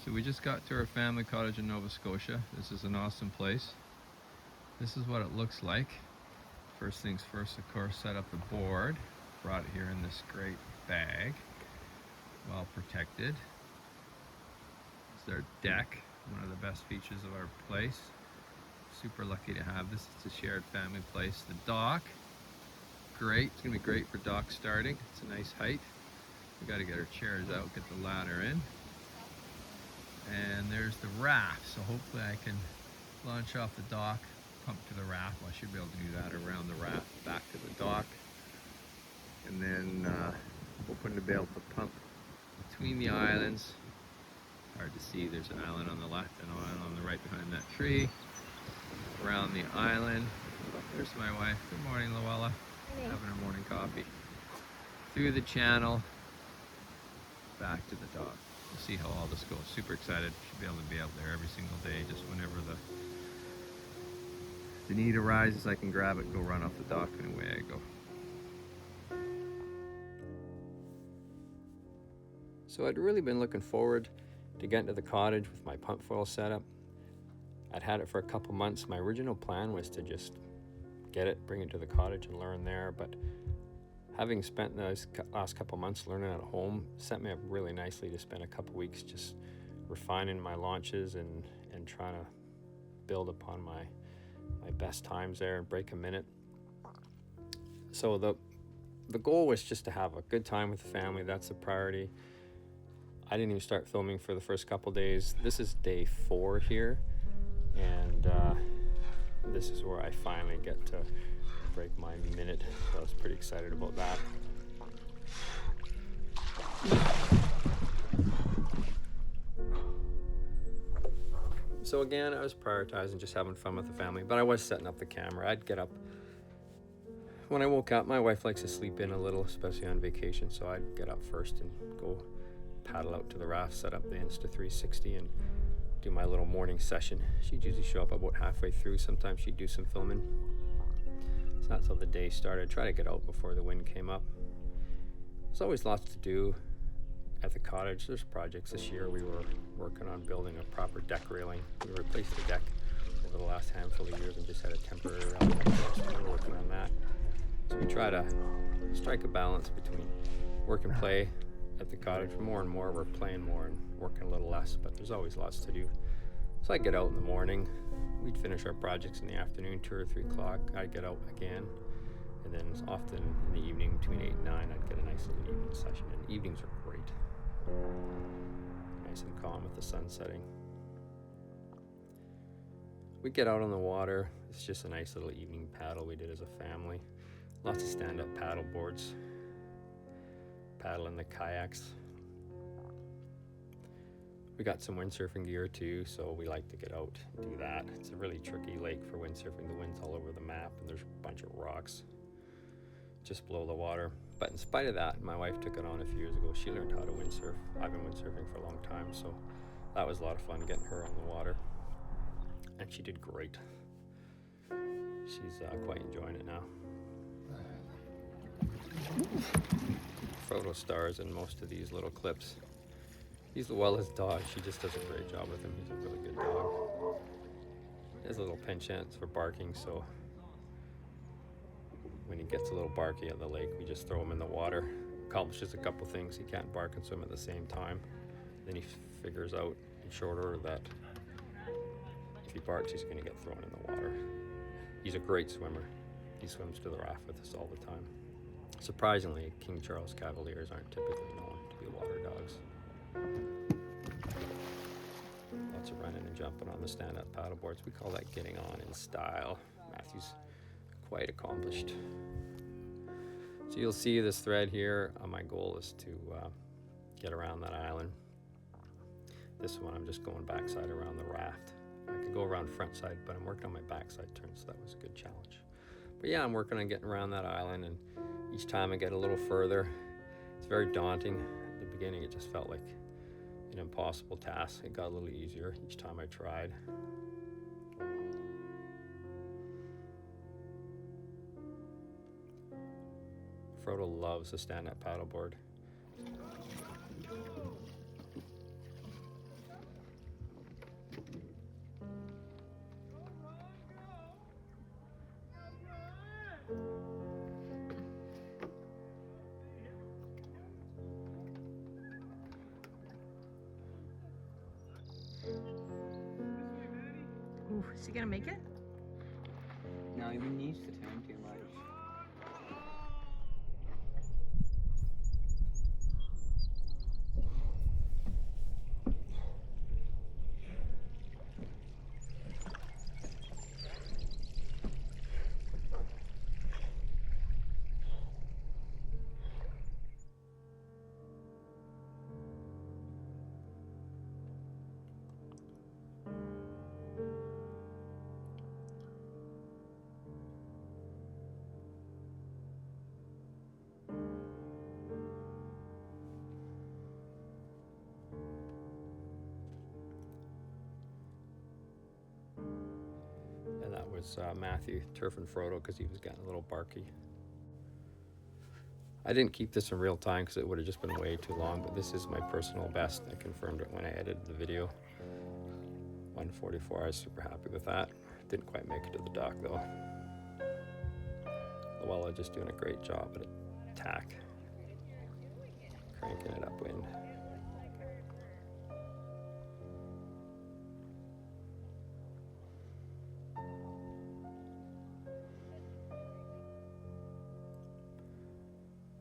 So we just got to our family cottage in Nova Scotia. This is an awesome place. This is what it looks like. First things first, of course, set up the board. Brought it here in this great bag, well protected. It's their deck, one of the best features of our place. Super lucky to have this. It's a shared family place. The dock, great. It's gonna be great for dock starting. It's a nice height. We got to get our chairs out, get the ladder in. And there's the raft, so hopefully I can launch off the dock, pump to the raft. Well, I should be able to do that around the raft, back to the dock. And then hoping to be able to pump between the islands. Hard to see, there's an island on the left and an island on the right behind that tree. Around the island. Oh, there's my wife. Good morning, Luella. Having her morning coffee. Through the channel, back to the dock. We'll see how all this goes. Super excited. Should be able to be out there every single day, just whenever the need arises, I can grab it, go run off the dock, and away I go. So I'd really been looking forward to getting to the cottage with my pump foil setup. I'd had it for a couple months. My original plan was to just get it, bring it to the cottage and learn there, but having spent those last couple months learning at home set me up really nicely to spend a couple weeks just refining my launches and trying to build upon my best times there and break a minute. So the goal was just to have a good time with the family. That's the priority. I didn't even start filming for the first couple days. This is day 4 here, and this is where I finally get to break my minute. So I was pretty excited about that. So again, I was prioritizing just having fun with the family, but I was setting up the camera. I'd get up. When I woke up, my wife likes to sleep in a little, especially on vacation, so I'd get up first and go paddle out to the raft, set up the Insta360 and do my little morning session. She'd usually show up about halfway through. Sometimes she'd do some filming. So that's how the day started. Try to get out before the wind came up. There's always lots to do at the cottage. There's projects this year. We were working on building a proper deck railing. We replaced the deck over the last handful of years and just had a temporary railing. So we're working on that. So we try to strike a balance between work and play at the cottage. More and more we're playing more and working a little less, but there's always lots to do. So I'd get out in the morning. We'd finish our projects in the afternoon, 2 or 3 o'clock. I'd get out again, and then often in the evening between 8 and 9 I'd get a nice little evening session, and evenings are great, nice and calm with the sun setting. We'd get out on the water. It's just a nice little evening paddle we did as a family. Lots of stand-up paddle boards, paddling the kayaks. We got some windsurfing gear too, so we like to get out and do that. It's a really tricky lake for windsurfing. The wind's all over the map and there's a bunch of rocks just below the water. But in spite of that, my wife took it on a few years ago. She learned how to windsurf. I've been windsurfing for a long time, so that was a lot of fun getting her on the water. And she did great. She's quite enjoying it now. Frodo stars in most of these little clips. He's Luella's dog. She just does a great job with him. He's a really good dog. He has a little penchant for barking, so when he gets a little barky at the lake, we just throw him in the water. Accomplishes a couple things. He can't bark and swim at the same time. Then he figures out in short order that if he barks, he's going to get thrown in the water. He's a great swimmer. He swims to the raft with us all the time. Surprisingly, King Charles Cavaliers aren't typically known to be water dogs. Lots of running and jumping on the stand-up paddle boards. We call that getting on in style. Matthew's quite accomplished. So you'll see this thread here. My goal is to get around that island. This one I'm just going backside around the raft. I could go around front side, but I'm working on my backside turn, so that was a good challenge. But yeah, I'm working on getting around that island, and each time I get a little further, it's very daunting. At the beginning, it just felt like an impossible task. It got a little easier each time I tried. Frodo loves the stand-up paddleboard. Ooh, is he gonna make it? No, he needs to turn too much. And that was Matthew turfing Frodo because he was getting a little barky. I didn't keep this in real time because it would have just been way too long, but this is my personal best. I confirmed it when I edited the video. 1:44, I was super happy with that. Didn't quite make it to the dock though. Luella just doing a great job at attack. Cranking it upwind.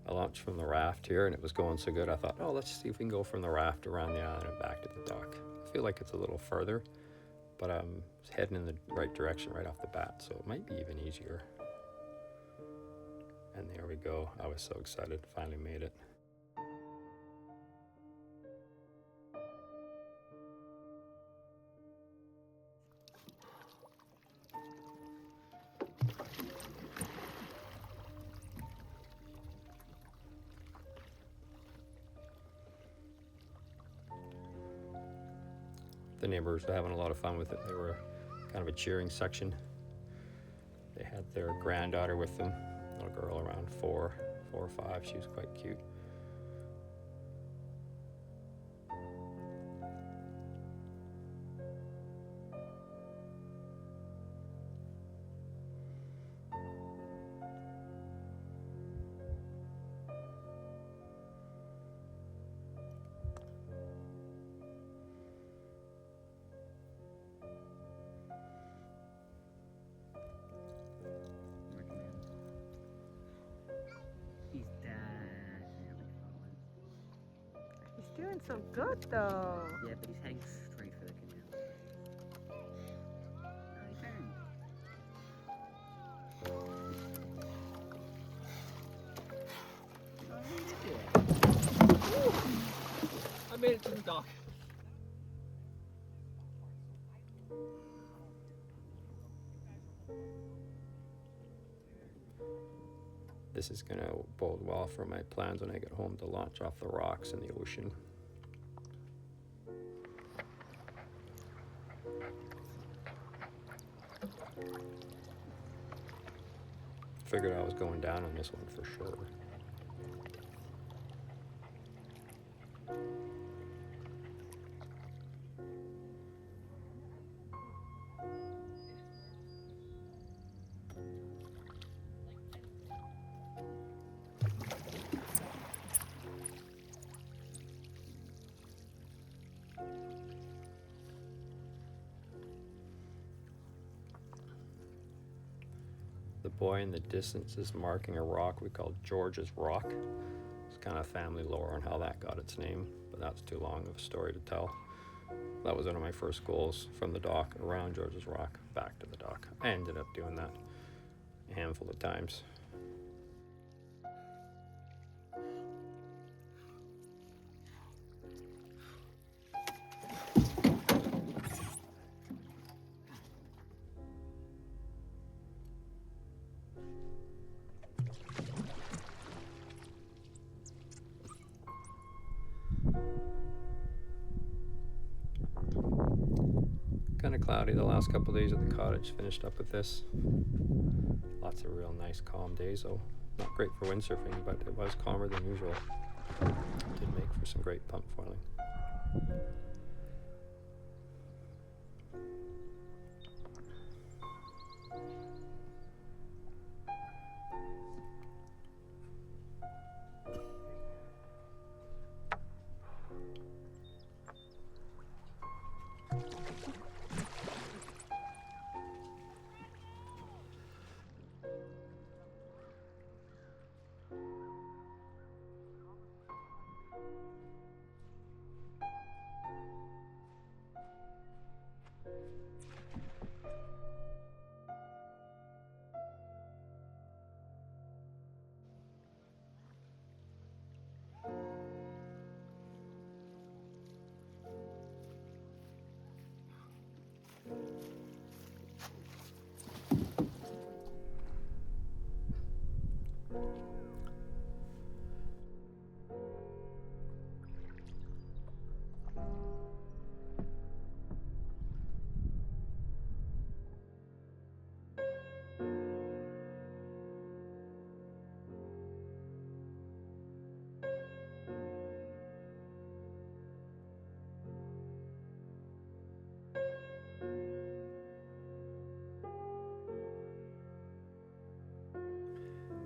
I launched from the raft here and it was going so good I thought, oh, let's see if we can go from the raft around the island and back to the dock. I feel like it's a little further, but I'm heading in the right direction right off the bat, so it might be even easier. And there we go. I was so excited, finally made it. The neighbors were having a lot of fun with it. They were kind of a cheering section. They had their granddaughter with them, a little girl around four or five. She was quite cute. He's definitely falling. He's doing so good though. Yeah, but he's heading straight for the canal. Oh, he turned. Oh, he did it. I made it to the dock. This is going to bode well for my plans when I get home to launch off the rocks in the ocean. Figured I was going down on this one for sure. The boy in the distance is marking a rock we call George's Rock. It's kind of family lore on how that got its name, but that's too long of a story to tell. That was one of my first goals, from the dock around George's Rock back to the dock. I ended up doing that a handful of times. Kind of cloudy the last couple of days at the cottage. Finished up with this. Lots of real nice calm days though. Not great for windsurfing, but it was calmer than usual. Did make for some great pump foiling.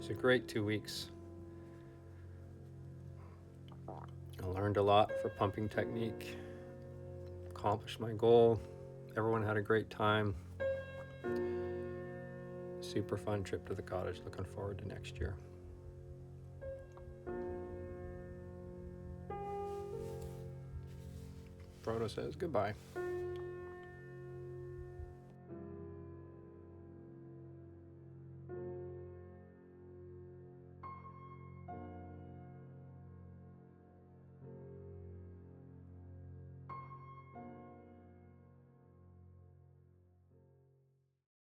It's a great 2 weeks. I learned a lot for pumping technique, accomplished my goal. Everyone had a great time. Super fun trip to the cottage. Looking forward to next year. Frodo says goodbye.